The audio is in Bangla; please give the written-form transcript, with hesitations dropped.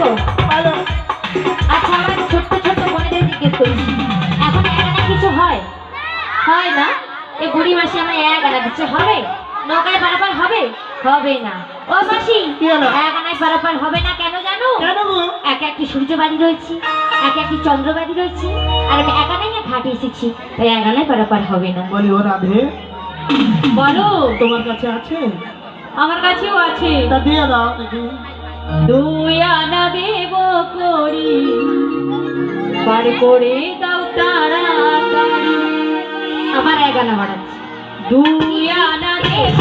পারবো? আচ্ছা আমার ছোট্ট ছোট্ট বোনেদের জিজ্ঞেস করি, এখন এক আনা কিছু হয়? হয় না। এই বুড়ি মাসি আমার এক আনা দিচ্ছে, হবে? নৌকায় পারাপার হবে? হবে না। ও মাসি, এক আনায় পারাপার হবে না কেন জানো? এক একটি সূর্যবাদী রয়েছে, এক একটি চন্দ্রবাদী রয়েছে, আর আমি এক আনায় ঘাটে এসেছি, তাই এক আনায় পারাপার হবে না। বলি ও রাধে, বলো। তোমার কাছে আছে? আমার কাছেও আছে। তা দিয়ে দাও দেখি। দুই আনা দেব করি, পার করে দাও তাড়াতাড়ি। আমার এক আনা বাড়াচ্ছে। দুই আনা দেব